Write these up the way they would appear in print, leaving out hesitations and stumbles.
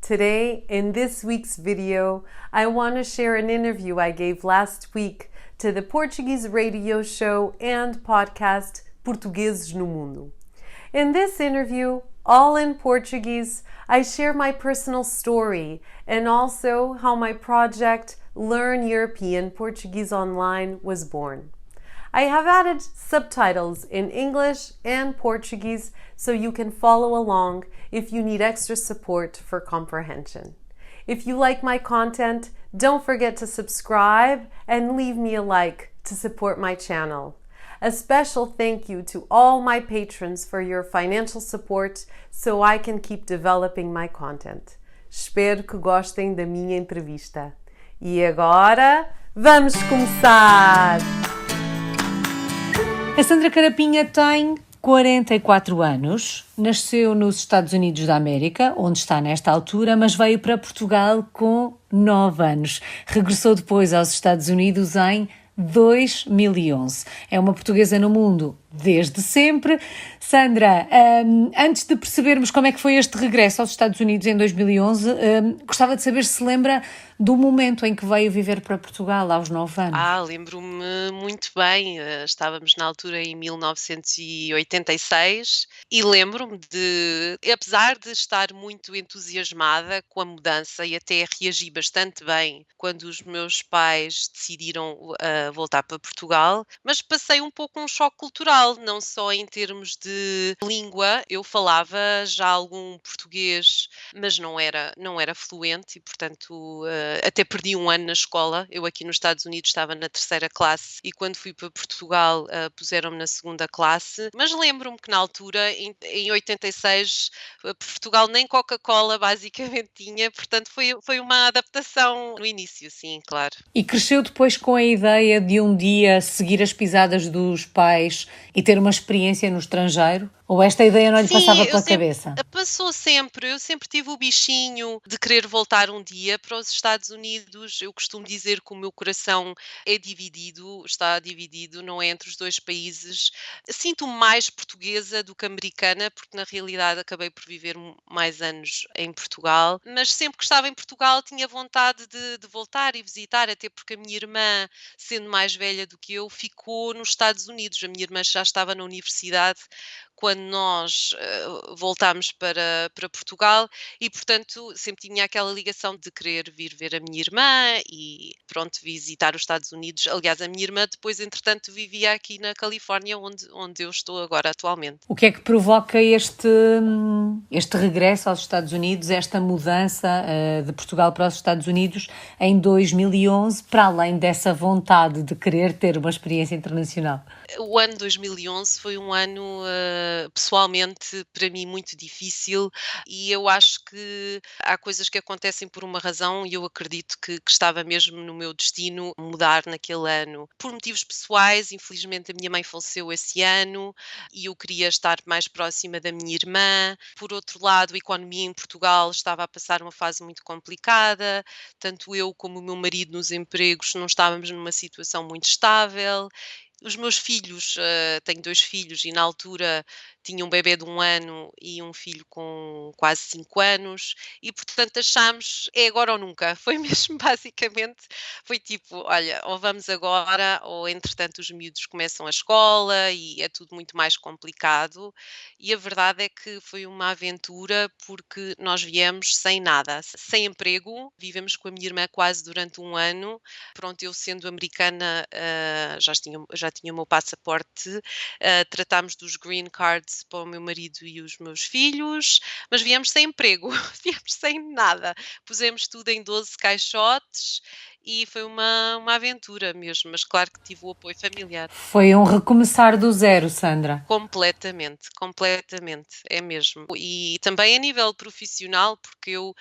Today, in this week's video, I want to share an interview I gave last week to the Portuguese radio show and podcast Portugueses no Mundo. In this interview, all in Portuguese, I share my personal story and also how my project Learn European Portuguese Online was born. I have added subtitles in English and Portuguese so you can follow along if you need extra support for comprehension. If you like my content, don't forget to subscribe and leave me a like to support my channel. A special thank you to all my patrons for your financial support so I can keep developing my content. Espero que gostem da minha entrevista. E agora, vamos começar! A Sandra Carapinha tem 44 anos, nasceu nos Estados Unidos da América, onde está nesta altura, mas veio para Portugal com 9 anos. Regressou depois aos Estados Unidos em 2011. É uma portuguesa no mundo desde sempre. Sandra, antes de percebermos como é que foi este regresso aos Estados Unidos em 2011, gostava de saber se lembra do momento em que veio viver para Portugal aos 9 anos. Lembro-me muito bem. Estávamos na altura em 1986 e lembro-me de, apesar de estar muito entusiasmada com a mudança e até reagi bastante bem quando os meus pais decidiram voltar para Portugal, mas passei um pouco um choque cultural, não só em termos de língua. Eu falava já algum português, mas não era fluente e, portanto, até perdi um ano na escola. Eu aqui nos Estados Unidos estava na 3ª classe e quando fui para Portugal puseram-me na 2ª classe. Mas lembro-me que na altura, em 86, Portugal nem Coca-Cola basicamente tinha, portanto foi uma adaptação no início, sim, claro. E cresceu depois com a ideia de um dia seguir as pisadas dos pais e ter uma experiência no estrangeiro? Ou esta ideia não lhe passava pela cabeça? Passou sempre. Eu sempre tive o bichinho de querer voltar um dia para os Estados Unidos. Eu costumo dizer que o meu coração está dividido, não é, entre os dois países. Sinto-me mais portuguesa do que americana, porque na realidade acabei por viver mais anos em Portugal. Mas sempre que estava em Portugal tinha vontade de voltar e visitar, até porque a minha irmã, sendo mais velha do que eu, ficou nos Estados Unidos. A minha irmã já estava na universidade quando nós voltámos para Portugal e, portanto, sempre tinha aquela ligação de querer vir ver a minha irmã e, pronto, visitar os Estados Unidos. Aliás, a minha irmã depois, entretanto, vivia aqui na Califórnia, onde eu estou agora atualmente. O que é que provoca este regresso aos Estados Unidos, esta mudança de Portugal para os Estados Unidos em 2011, para além dessa vontade de querer ter uma experiência internacional? O ano 2011 foi um ano, pessoalmente, para mim muito difícil e eu acho que há coisas que acontecem por uma razão e eu acredito que estava mesmo no meu destino mudar naquele ano. Por motivos pessoais, infelizmente a minha mãe faleceu esse ano e eu queria estar mais próxima da minha irmã. Por outro lado, a economia em Portugal estava a passar uma fase muito complicada, tanto eu como o meu marido nos empregos não estávamos numa situação muito estável. Os meus filhos, tenho 2 filhos e na altura tinha um bebê de 1 ano e um filho com quase 5 anos e, portanto, achámos é agora ou nunca. Foi mesmo basicamente, foi tipo, olha, ou vamos agora ou entretanto os miúdos começam a escola e é tudo muito mais complicado e a verdade é que foi uma aventura porque nós viemos sem nada, sem emprego, vivemos com a minha irmã quase durante 1 ano. Pronto, eu sendo americana já tinha o meu passaporte, tratámos dos green cards para o meu marido e os meus filhos, mas viemos sem emprego, viemos sem nada, pusemos tudo em 12 caixotes e foi uma aventura mesmo, mas claro que tive o apoio familiar. Foi um recomeçar do zero, Sandra. Completamente, é mesmo. E também a nível profissional, porque eu,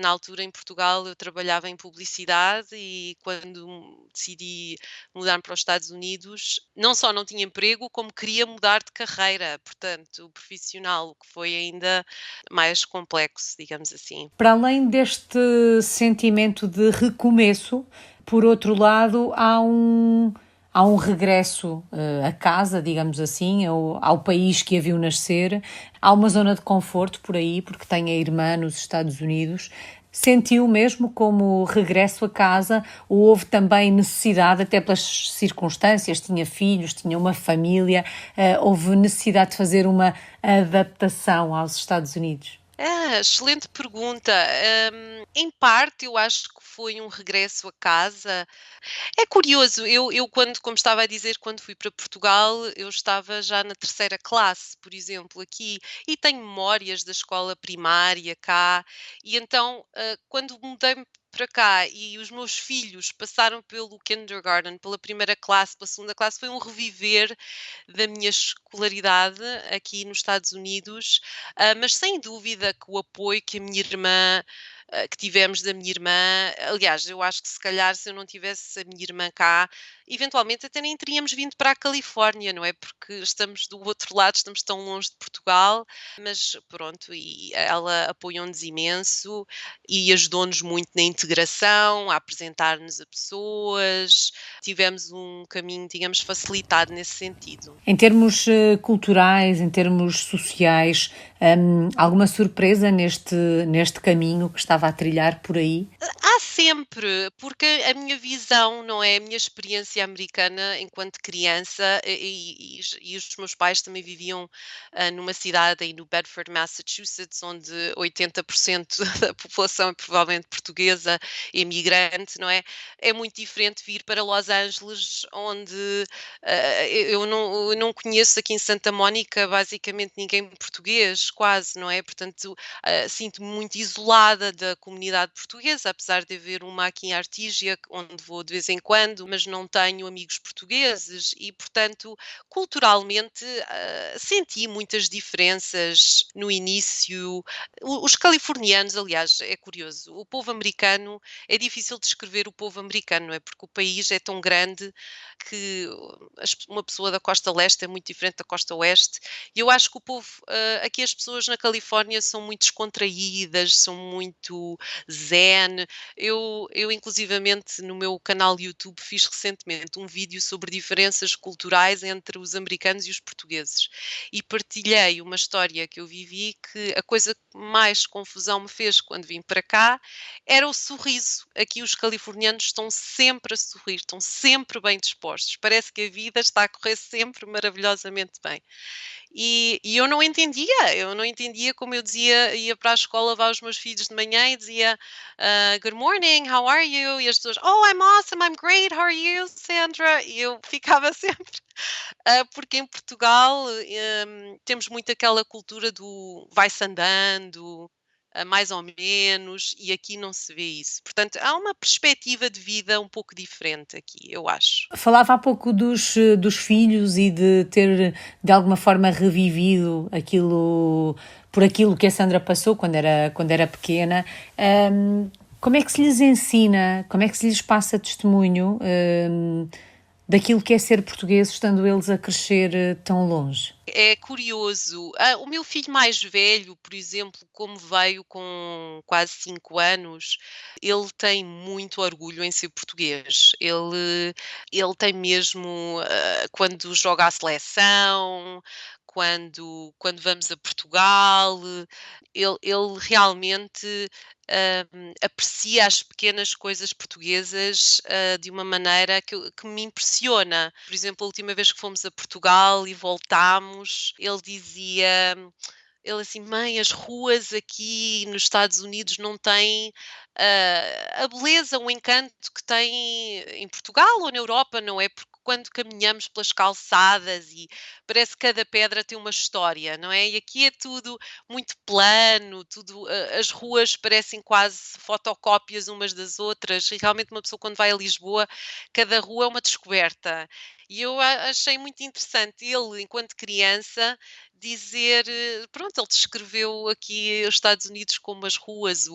na altura em Portugal, eu trabalhava em publicidade e quando decidi mudar para os Estados Unidos, não só não tinha emprego, como queria mudar de carreira, portanto, o profissional, o que foi ainda mais complexo, digamos assim. Para além deste sentimento de recomeço, por outro lado, há há um regresso a casa, digamos assim, ao país que a viu nascer. Há uma zona de conforto por aí, porque tem a irmã nos Estados Unidos. Sentiu mesmo como regresso a casa, ou houve também necessidade, até pelas circunstâncias, tinha filhos, tinha uma família, houve necessidade de fazer uma adaptação aos Estados Unidos? Excelente pergunta. Em parte, eu acho que foi um regresso a casa. É curioso, eu quando, como estava a dizer, quando fui para Portugal, eu estava já na terceira classe, por exemplo, aqui, e tenho memórias da escola primária cá, e então, quando mudei para cá e os meus filhos passaram pelo kindergarten, pela primeira classe, pela segunda classe, foi um reviver da minha escolaridade aqui nos Estados Unidos, mas sem dúvida que o apoio que a minha irmã que tivemos da minha irmã. Aliás, eu acho que se calhar se eu não tivesse a minha irmã cá, eventualmente até nem teríamos vindo para a Califórnia, não é? Porque estamos do outro lado, estamos tão longe de Portugal, mas pronto, e ela apoiou-nos imenso e ajudou-nos muito na integração, a apresentar-nos a pessoas. Tivemos um caminho, digamos, facilitado nesse sentido. Em termos culturais, em termos sociais, alguma surpresa neste caminho que estava a trilhar por aí? Há sempre, porque a minha visão, não é? A minha experiência americana enquanto criança, e os meus pais também viviam numa cidade aí no Bedford, Massachusetts, onde 80% da população é provavelmente portuguesa, imigrante, não é? É muito diferente vir para Los Angeles, onde eu não conheço aqui em Santa Mónica basicamente ninguém português, quase, não é? Portanto, sinto-me muito isolada da comunidade portuguesa, apesar de haver uma aqui em Artígia, onde vou de vez em quando, mas não tenho amigos portugueses e, portanto, culturalmente senti muitas diferenças no início. Os californianos, aliás, é curioso, o povo americano, é difícil descrever o povo americano, não é? Porque o país é tão grande que uma pessoa da costa leste é muito diferente da costa oeste. E eu acho que o povo, aqui as pessoas na Califórnia são muito descontraídas, são muito zen. Eu inclusivamente no meu canal YouTube fiz recentemente um vídeo sobre diferenças culturais entre os americanos e os portugueses e partilhei uma história que eu vivi, que a coisa que mais confusão me fez quando vim para cá era o sorriso. Aqui os californianos estão sempre a sorrir, estão sempre bem dispostos. Parece que a vida está a correr sempre maravilhosamente bem. E eu não entendia como eu dizia, ia para a escola levar os meus filhos de manhã e dizia good morning, how are you? E as pessoas, oh, I'm awesome, I'm great, how are you, Sandra? E eu ficava sempre, porque em Portugal temos muito aquela cultura do vai-se andando, mais ou menos, e aqui não se vê isso. Portanto, há uma perspectiva de vida um pouco diferente aqui, eu acho. Falava há pouco dos filhos e de ter de alguma forma revivido por aquilo que a Sandra passou quando era pequena. Como é que se lhes ensina, como é que se lhes passa testemunho daquilo que é ser português, estando eles a crescer tão longe? É curioso. O meu filho mais velho, por exemplo, como veio com quase 5 anos, ele tem muito orgulho em ser português. Ele tem mesmo, quando joga a seleção, quando vamos a Portugal, ele realmente aprecia as pequenas coisas portuguesas de uma maneira que me impressiona. Por exemplo, a última vez que fomos a Portugal e voltámos, ele assim, mãe, as ruas aqui nos Estados Unidos não têm a beleza, o encanto que tem em Portugal ou na Europa, não é? Porque quando caminhamos pelas calçadas e parece que cada pedra tem uma história, não é? E aqui é tudo muito plano, tudo, as ruas parecem quase fotocópias umas das outras, e realmente uma pessoa quando vai a Lisboa, cada rua é uma descoberta. E eu achei muito interessante, ele, enquanto criança, dizer, pronto, ele descreveu aqui os Estados Unidos como as ruas,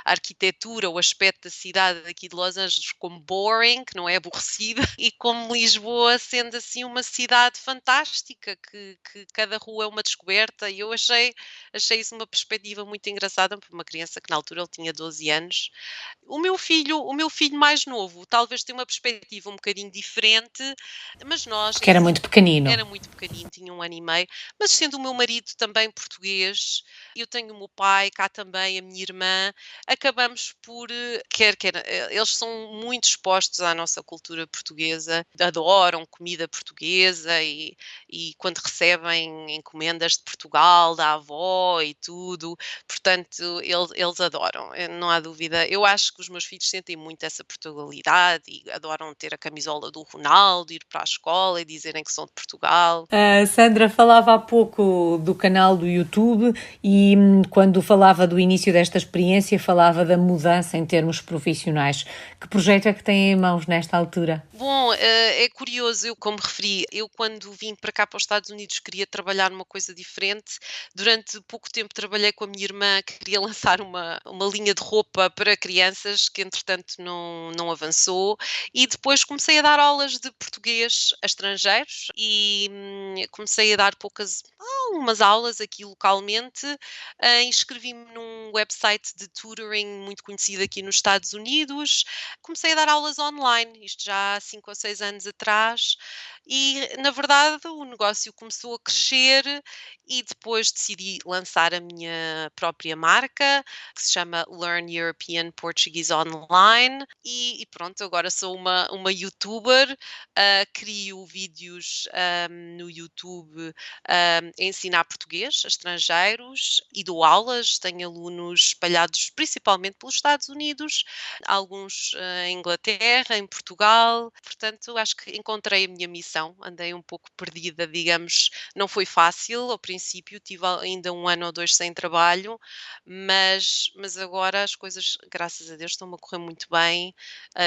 a arquitetura, o aspecto da cidade aqui de Los Angeles como boring, que não é aborrecida, e como Lisboa sendo assim uma cidade fantástica, que cada rua é uma descoberta, e eu achei isso uma perspectiva muito engraçada para uma criança que na altura ele tinha 12 anos. O meu filho mais novo talvez tenha uma perspectiva um bocadinho diferente, mas nós Porque era muito pequenino. era muito pequenino, tinha 1 ano e meio, mas sendo o meu marido também português, eu tenho o meu pai, cá também a minha irmã, acabamos por, eles são muito expostos à nossa cultura portuguesa, adoram comida portuguesa e quando recebem encomendas de Portugal, da avó e tudo, portanto, eles adoram, não há dúvida. Eu acho que os meus filhos sentem muito essa Portugalidade e adoram ter a camisola do Ronaldo, ir para a escola e dizerem que são de Portugal. A Sandra falava há pouco do canal do YouTube e quando falava do início desta experiência falava da mudança em termos profissionais. Que projeto é que tem em mãos nesta altura? Bom, é curioso, eu como referi, eu quando vim para cá para os Estados Unidos queria trabalhar numa coisa diferente. Durante pouco tempo trabalhei com a minha irmã que queria lançar uma linha de roupa para crianças que entretanto não avançou e depois comecei a dar aulas de português a estrangeiros e comecei a dar umas aulas aqui localmente. Inscrevi-me num website de tutoring muito conhecido aqui nos Estados Unidos. Comecei a dar aulas online, isto já há 5 ou 6 anos atrás, e na verdade o negócio começou a crescer e depois decidi lançar a minha própria marca, que se chama Learn European Portuguese Online, e pronto, agora sou uma youtuber, crio vídeos no YouTube a ensinar português a estrangeiros e dou aulas, tenho alunos espalhados principalmente pelos Estados Unidos, alguns em Inglaterra, em Portugal, portanto acho que encontrei a minha missão, andei um pouco perdida, digamos, não foi fácil ao princípio, tive ainda 1 ano ou 2 sem trabalho, mas agora as coisas, graças a Deus, estão-me a correr muito bem.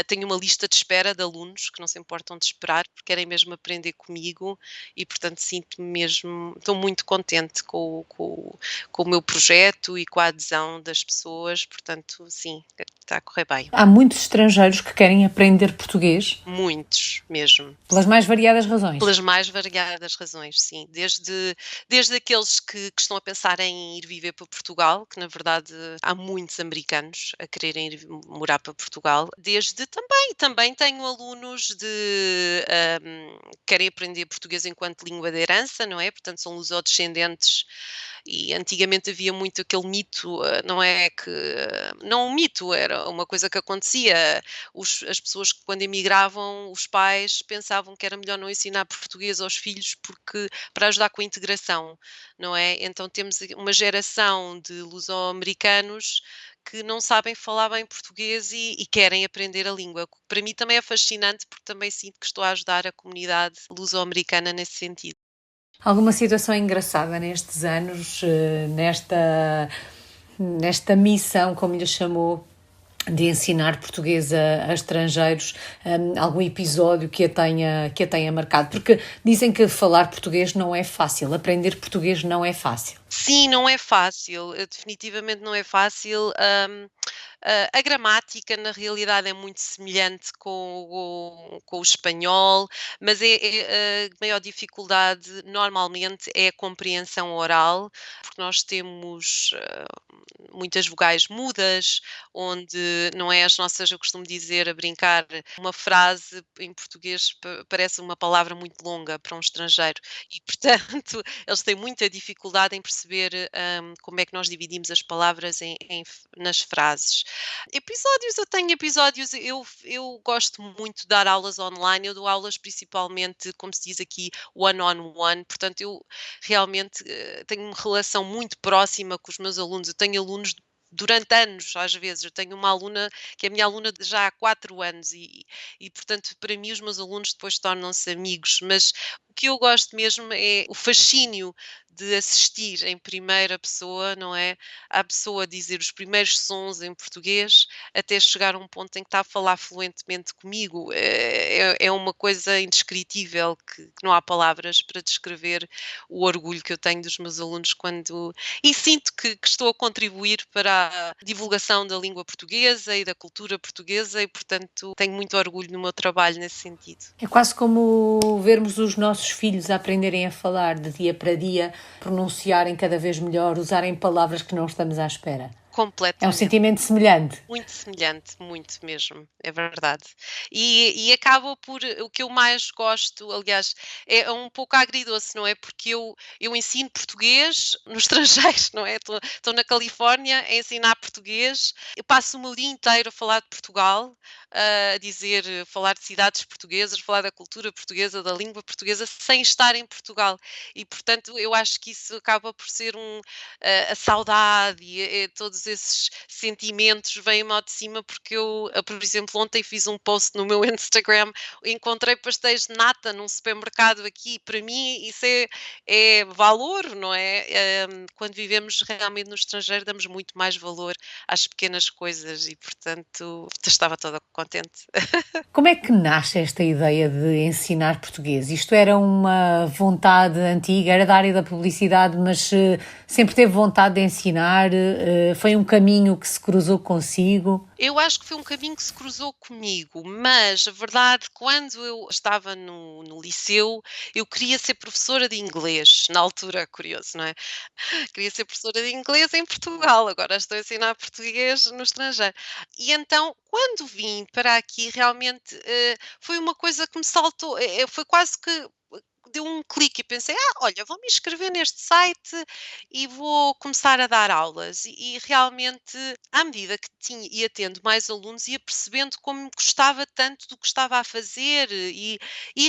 Tenho uma lista de espera de alunos que não se importam de esperar, porque querem mesmo aprender comigo e, portanto, sinto-me mesmo, estou muito contente com o meu projeto e com a adesão das pessoas, portanto, sim, está a correr bem. Há muitos estrangeiros que querem aprender português Muitos mesmo. pelas mais variadas razões. Pelas mais variadas razões, sim. Desde aqueles que estão a pensar em ir viver para Portugal, que na verdade há muitos americanos a quererem ir morar para Portugal, desde também tenho alunos que querem aprender português enquanto língua de herança, não é? Portanto, são lusodescendentes e antigamente havia muito aquele mito, não é que, não um mito, era uma coisa que acontecia, as pessoas que quando emigravam, os pais pensavam que era melhor não ensinar português aos filhos porque para ajudar com a integração, não é? Então temos uma geração de luso-americanos que não sabem falar bem português e querem aprender a língua. Para mim também é fascinante porque também sinto que estou a ajudar a comunidade luso-americana nesse sentido. Alguma situação engraçada nestes anos, nesta missão, como lhe chamou, de ensinar português a estrangeiros, algum episódio que a tenha marcado? Porque dizem que falar português não é fácil, aprender português não é fácil. Sim, não é fácil, definitivamente não é fácil. A gramática, na realidade, é muito semelhante com o espanhol, mas a maior dificuldade, normalmente, é a compreensão oral, porque nós temos muitas vogais mudas, onde não é as nossas, eu costumo dizer, a brincar, uma frase em português parece uma palavra muito longa para um estrangeiro e, portanto, eles têm muita dificuldade em perceber como é que nós dividimos as palavras nas frases. Eu tenho episódios, eu gosto muito de dar aulas online, eu dou aulas principalmente, como se diz aqui, one-on-one, portanto eu realmente tenho uma relação muito próxima com os meus alunos, eu tenho alunos durante anos, às vezes, eu tenho uma aluna que é minha aluna já há 4 anos e portanto para mim os meus alunos depois tornam-se amigos, mas o que eu gosto mesmo é o fascínio de assistir em primeira pessoa, não é? A pessoa dizer os primeiros sons em português até chegar a um ponto em que está a falar fluentemente comigo. É uma coisa indescritível que não há palavras para descrever o orgulho que eu tenho dos meus alunos quando. E sinto que estou a contribuir para a divulgação da língua portuguesa e da cultura portuguesa e, portanto, tenho muito orgulho no meu trabalho nesse sentido. É quase como vermos os nossos filhos aprenderem a falar de dia para dia, pronunciarem cada vez melhor, usarem palavras que não estamos à espera. É um Completamente. sentimento semelhante. Muito semelhante, muito mesmo, é verdade. E acaba por o que eu mais gosto, aliás, é um pouco agridoce, não é? Porque eu ensino português no estrangeiro, não é? Estou na Califórnia a ensinar português, eu passo o meu dia inteiro a falar de Portugal, a dizer, falar de cidades portuguesas, falar da cultura portuguesa, da língua portuguesa, sem estar em Portugal. E, portanto, eu acho que isso acaba por ser a saudade e todos esses sentimentos vêm-me ao de cima porque eu, por exemplo, ontem fiz um post no meu Instagram, encontrei pastéis de nata num supermercado aqui, para mim isso é valor, não é? Quando vivemos realmente no estrangeiro damos muito mais valor às pequenas coisas e, portanto, estava toda contente. Como é que nasce esta ideia de ensinar português? Isto era uma vontade antiga, era da área da publicidade, mas sempre teve vontade de ensinar? Foi um caminho que se cruzou consigo? Eu acho que foi um caminho que se cruzou comigo, mas a verdade, quando eu estava no liceu, eu queria ser professora de inglês, na altura, curioso, não é? Queria ser professora de inglês em Portugal, agora estou a ensinar português no estrangeiro. E então, quando vim para aqui, realmente foi uma coisa que me saltou, foi quase que deu um clique e pensei, olha, vou me inscrever neste site e vou começar a dar aulas. E realmente, à medida que ia tendo mais alunos, ia percebendo como gostava tanto do que estava a fazer e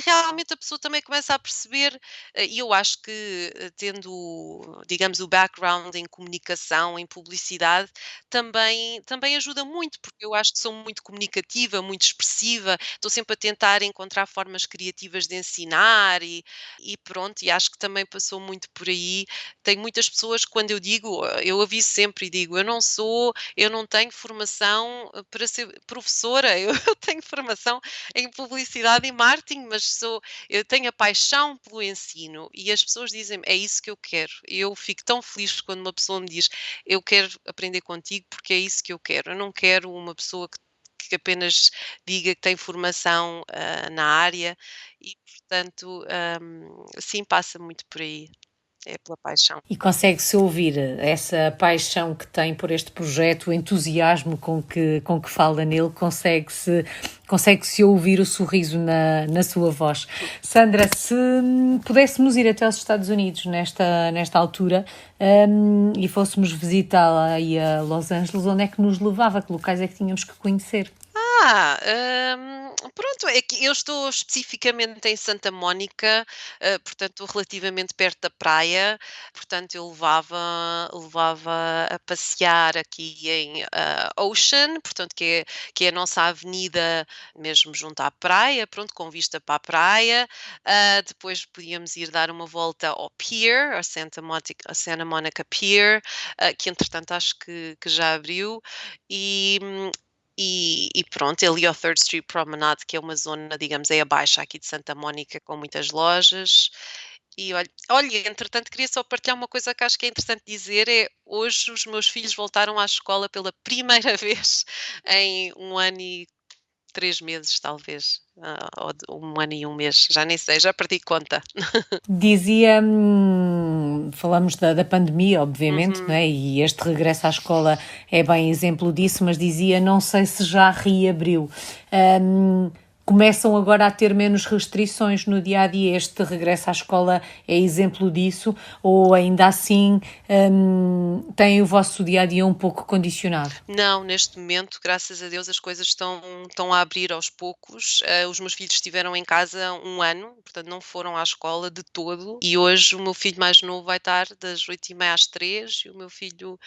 realmente a pessoa também começa a perceber, e eu acho que tendo, digamos, o background em comunicação, em publicidade, também ajuda muito, porque eu acho que sou muito comunicativa, muito expressiva, estou sempre a tentar encontrar formas criativas de ensinar e pronto, e acho que também passou muito por aí. Tem muitas pessoas que quando eu digo, eu aviso sempre e digo, eu não tenho formação para ser professora, eu tenho formação em publicidade e marketing, mas eu tenho a paixão pelo ensino e as pessoas dizem-me, é isso que eu quero. E eu fico tão feliz quando uma pessoa me diz, eu quero aprender contigo porque é isso que eu quero. Eu não quero uma pessoa que apenas diga que tem formação na área e, portanto, sim, passa muito por aí. É pela paixão. E consegue-se ouvir essa paixão que tem por este projeto, o entusiasmo com que fala nele, consegue-se ouvir o sorriso na sua voz. Sandra, se pudéssemos ir até aos Estados Unidos nesta altura e fôssemos visitá-la aí a Los Angeles, onde é que nos levava? Que locais é que tínhamos que conhecer? Pronto, é que eu estou especificamente em Santa Mónica, portanto, relativamente perto da praia, portanto, eu levava a passear aqui em Ocean, portanto, que é a nossa avenida mesmo junto à praia, pronto, com vista para a praia. Depois podíamos ir dar uma volta ao Pier, a Santa Monica Pier, que entretanto acho que já abriu, e pronto, ali ao Third Street Promenade, que é uma zona, digamos, é abaixo aqui de Santa Mónica, com muitas lojas. E olha, entretanto, queria só partilhar uma coisa que acho que é interessante dizer, hoje os meus filhos voltaram à escola pela primeira vez em 1 ano e 3 meses, talvez, ou 1 ano e 1 mês, já nem sei, já perdi conta. Dizia, falamos da pandemia, obviamente, não é? E este regresso à escola é bem exemplo disso, mas dizia, não sei se já reabriu. Começam agora a ter menos restrições no dia-a-dia. Este regresso à escola é exemplo disso? Ou ainda assim tem o vosso dia-a-dia um pouco condicionado? Não, neste momento, graças a Deus, as coisas estão a abrir aos poucos. Os meus filhos estiveram em casa 1 ano, portanto não foram à escola de todo. E hoje o meu filho mais novo vai estar das 8h30 às 3 e o meu filho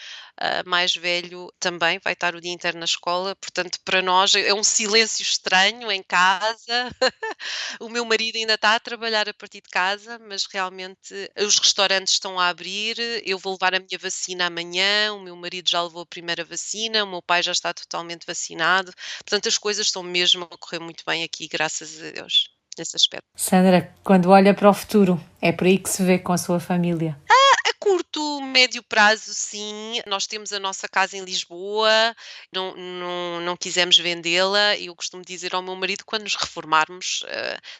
mais velho também vai estar o dia inteiro na escola. Portanto, para nós é um silêncio estranho em casa. casa. O meu marido ainda está a trabalhar a partir de casa, mas realmente os restaurantes estão a abrir. Eu vou levar a minha vacina amanhã. O meu marido já levou a primeira vacina. O meu pai já está totalmente vacinado. Portanto, as coisas estão mesmo a correr muito bem aqui, graças a Deus, nesse aspecto. Sandra, quando olha para o futuro, é por aí que se vê com a sua família? A curto, médio prazo, sim. Nós temos a nossa casa em Lisboa, não quisemos vendê-la. Eu costumo dizer ao meu marido, quando nos reformarmos,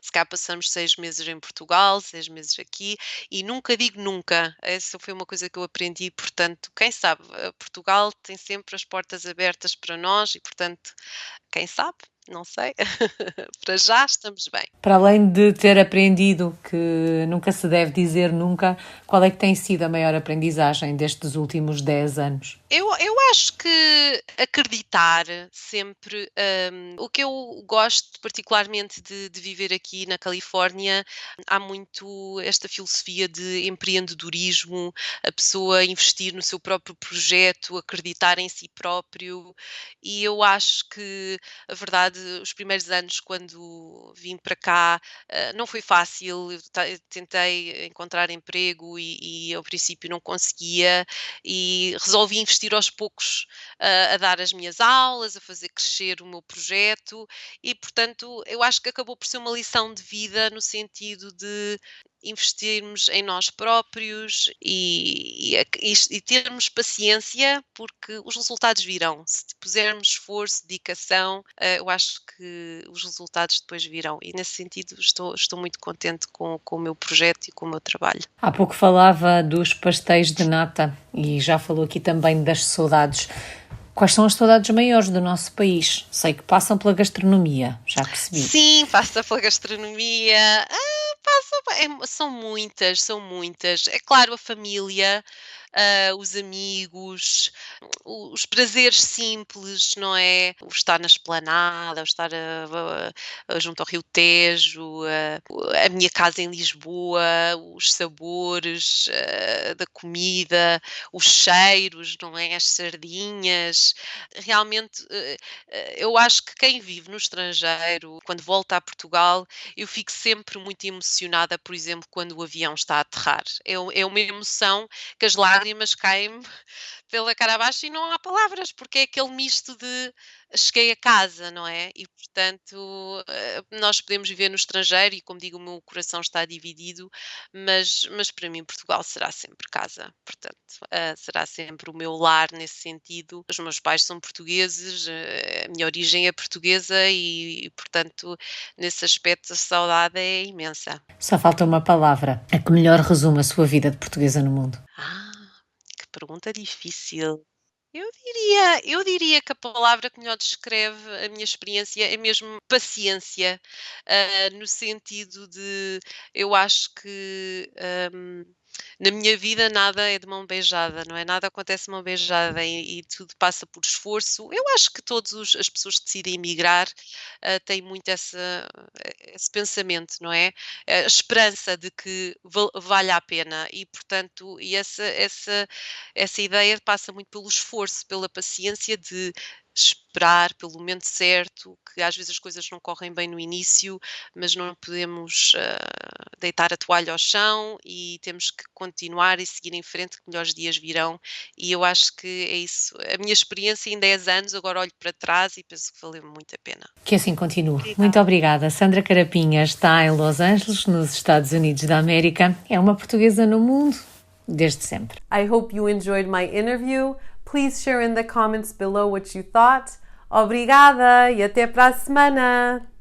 se cá passamos 6 meses em Portugal, 6 meses aqui, e nunca digo nunca. Essa foi uma coisa que eu aprendi, portanto, quem sabe, Portugal tem sempre as portas abertas para nós e, portanto, quem sabe? Não sei. Para já estamos bem. Para além de ter aprendido que nunca se deve dizer nunca, qual é que tem sido a maior aprendizagem destes últimos 10 anos? Eu acho que acreditar sempre, o que eu gosto particularmente de viver aqui na Califórnia, há muito esta filosofia de empreendedorismo, a pessoa investir no seu próprio projeto, acreditar em si próprio, e eu acho que a verdade, os primeiros anos quando vim para cá, não foi fácil. Eu tentei encontrar emprego e ao princípio não conseguia, e resolvi investir aos poucos, a dar as minhas aulas, a fazer crescer o meu projeto e, portanto, eu acho que acabou por ser uma lição de vida no sentido de investirmos em nós próprios e termos paciência, porque os resultados virão. Se pusermos esforço, dedicação, eu acho que os resultados depois virão. E nesse sentido estou muito contente com o meu projeto e com o meu trabalho. Há pouco falava dos pastéis de nata e já falou aqui também das saudades. Quais são as saudades maiores do nosso país? Sei que passam pela gastronomia, já percebi. Sim, passa pela gastronomia. São muitas, são muitas. É claro, a família, os amigos, os prazeres simples, não é? O estar na esplanada, o estar junto ao Rio Tejo, a minha casa em Lisboa, os sabores da comida, os cheiros, não é? As sardinhas. Realmente, eu acho que quem vive no estrangeiro, quando volta a Portugal, eu fico sempre muito emocionada, por exemplo, quando o avião está a aterrar. É uma emoção que as lágrimas caem-me pela cara abaixo e não há palavras, porque é aquele misto de cheguei a casa, não é? E, portanto, nós podemos viver no estrangeiro e, como digo, o meu coração está dividido, mas para mim Portugal será sempre casa, portanto, será sempre o meu lar nesse sentido. Os meus pais são portugueses, a minha origem é portuguesa e, portanto, nesse aspecto a saudade é imensa. Só falta uma palavra, a que melhor resume a sua vida de portuguesa no mundo. Que pergunta difícil. Eu diria que a palavra que melhor descreve a minha experiência é mesmo paciência, no sentido de eu acho que, na minha vida nada é de mão beijada, não é? Nada acontece de mão beijada e tudo passa por esforço. Eu acho que todas as pessoas que decidem emigrar, têm muito esse pensamento, não é? A esperança de que vale a pena e, portanto, essa ideia passa muito pelo esforço, pela paciência de esperar pelo momento certo, que às vezes as coisas não correm bem no início, mas não podemos deitar a toalha ao chão e temos que continuar e seguir em frente, que melhores dias virão. E eu acho que é isso. A minha experiência em 10 anos, agora olho para trás e penso que valeu muito a pena. Que assim continue. Muito obrigada. Sandra Carapinha está em Los Angeles, nos Estados Unidos da América. É uma portuguesa no mundo desde sempre. I hope you enjoyed my interview. Please share in the comments below what you thought. Obrigada e até para a semana!